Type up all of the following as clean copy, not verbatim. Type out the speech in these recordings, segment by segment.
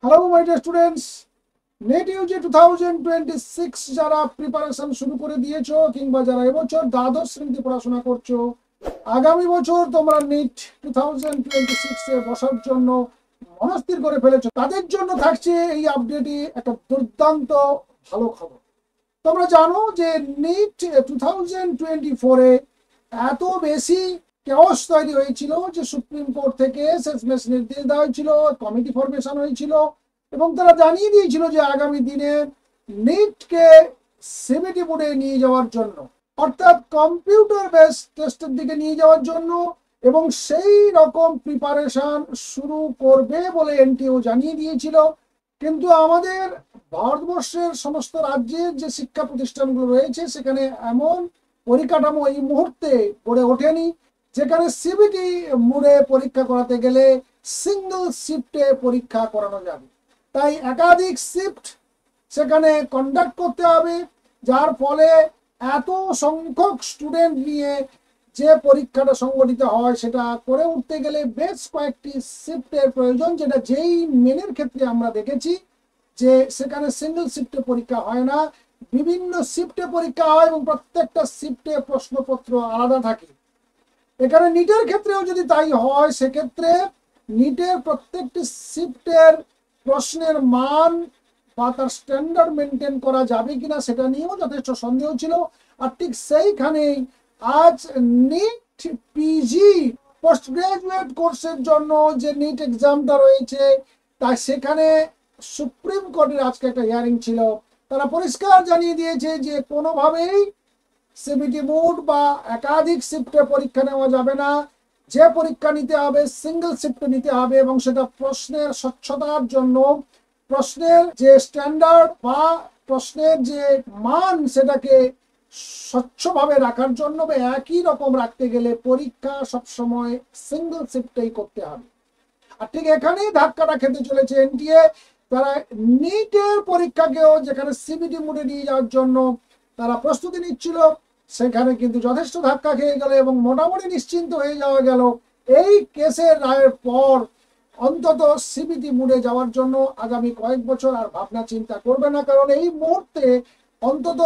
Hello my dear students, NET UG 2026 যারা preparation শুরু করে দিয়েছো কিংবা যারা এবছর দ্বাদশ শ্রেণীতে পড়াশোনা করছো, আগামী বছর তোমরা নিট 2026 এ বসার জন্য মনস্থির করে ফেলেছো, তাদের জন্য থাকছে এই আপডেটে একটা দুর্দান্ত ভালো খবর। তোমরা জানো যে নিট 2024 এ এত বেশি কেওস তৈরি হয়েছিল যে সুপ্রিম কোর্ট থেকে শেষমেশ নির্দেশ দেওয়া হয়েছিল, কমিটি ফরমেশন হয়েছিল এবং তারা জানিয়ে দিয়েছিল যে আগামী দিনে নিটকে সিবিটি বোর্ডে নিয়ে যাওয়ার জন্য, অর্থাৎ কম্পিউটার বেস টেস্টের দিকে নিয়ে যাওয়ার জন্য, এবং সেই রকম প্রিপারেশন শুরু করবে বলে এনটিও জানিয়ে দিয়েছিল। কিন্তু আমাদের ভারতবর্ষের সমস্ত রাজ্যের যে শিক্ষা প্রতিষ্ঠানগুলো রয়েছে সেখানে এমন পরিকাঠামো এই মুহূর্তে গড়ে ওঠেনি যেখানে সিবিটি মোডে পরীক্ষা করাতে গেলে সিঙ্গেল শিফটে পরীক্ষা করানো যাবে। তাই একাধিক শিফট সেখানে কন্ডাক্ট করতে হবে, যার ফলে এত সংখ্যক স্টুডেন্ট নিয়ে যে পরীক্ষাটা সংগঠিত হয় সেটা করে উঠতে গেলে বেশ কয়েকটি শিফটের প্রয়োজন, যেটা যেই মেনের ক্ষেত্রে আমরা দেখেছি যে সেখানে সিঙ্গেল শিফটে পরীক্ষা হয় না, বিভিন্ন শিফটে পরীক্ষা হয় এবং প্রত্যেকটা শিফটে প্রশ্নপত্র আলাদা থাকে। এখানে নিটের ক্ষেত্রেও যদি তাই হয়, সেক্ষেত্রে নিটের প্রত্যেকটি শিফটের প্রশ্নের মান বা তার স্ট্যান্ডার্ড মেনটেন করা যাবে কিনা সেটা নিয়েও যথেষ্ট সন্দেহ ছিল। আর ঠিক সেইখানেই আজ নিট পিজি পোস্ট গ্রাজুয়েট কোর্সের জন্য যে নিট এক্সামটা রয়েছে, তাই সেখানে সুপ্রিম কোর্টের আজকে একটা হিয়ারিং ছিল। তারা পরিষ্কার জানিয়ে দিয়েছে যে কোনোভাবেই সিবিটি মোড বা একাধিক শিফটে পরীক্ষা নেওয়া যাবে না। যে পরীক্ষা নিতে হবে সিঙ্গেল শিফটে নিতে হবে এবং সেটা প্রশ্নের স্বচ্ছতার জন্য, প্রশ্নের যে স্ট্যান্ডার্ড বা প্রশ্নের যে মান সেটাকে স্বচ্ছভাবে রাখার জন্য বা একই রকম রাখতে গেলে পরীক্ষা সবসময় সিঙ্গেল শিফটেই করতে হবে। আর ঠিক এখানেই ধাক্কাটা খেতে চলেছে এনটিএ। তারা নিটের পরীক্ষাকেও যেখানে সিবিটি মোডে নিয়ে যাওয়ার জন্য তারা প্রস্তুতি নিচ্ছিল, সেখানে কিন্তু যথেষ্ট ধাক্কা খেয়ে গেল এবং মোটামুটি নিশ্চিন্ত হয়ে যাওয়া গেল এই কেসের রায়ের পর অন্তত সিবিটি মোডে যাওয়ার জন্য আগামী কয়েক বছর আর ভাবনা চিন্তা করবে না। কারণ এই মুহূর্তে অন্তত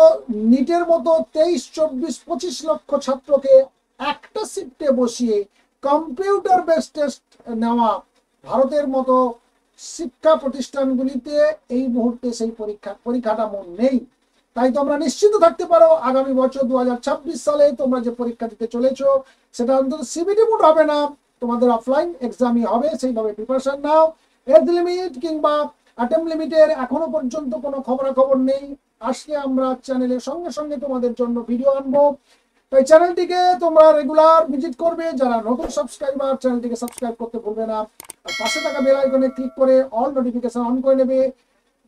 নিটের মতো 23, 24, 25 লক্ষ ছাত্রকে একটা শিফটে বসিয়ে কম্পিউটার বেস টেস্ট নেওয়া ভারতের মতো শিক্ষা প্রতিষ্ঠানগুলিতে এই মুহূর্তে সেই পরিকাঠামো নেই। তাই তোমরা নিশ্চিত থাকতে পারো আগামী বছর 2026 সালে তোমরা যে পরীক্ষা দিতে চলেছো সেটা অন্তত সিবিটি মোড হবে না, তোমাদের অফলাইন এক্সামই হবে। সেইভাবে প্রিপারেশন নাও। এজ লিমিট কিংবা অ্যাটেম্প লিমিটের এখনো পর্যন্ত কোনো খবরাখবর নেই। আসলে আমরা চ্যানেলের সঙ্গে সঙ্গে তোমাদের জন্য ভিডিও আনবো। তাই চ্যানেলটিকে তোমরা রেগুলার ভিজিট করবে। যারা নতুন সাবস্ক্রাইবার, চ্যানেলটিকে সাবস্ক্রাইব করতে ভুলবে না। আর পাশে থাকা বেল আইকনে ক্লিক করে অল নোটিফিকেশন অন করে নেবে,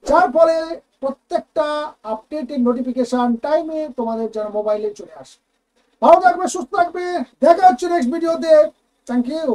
যার ফলে প্রত্যেকটা আপডেটের নোটিফিকেশন টাইমে তোমাদের যেন মোবাইলে চলে আসে। ভালো থাকবে, সুস্থ থাকবে, দেখা হচ্ছে নেক্সট ভিডিওতে। Thank you.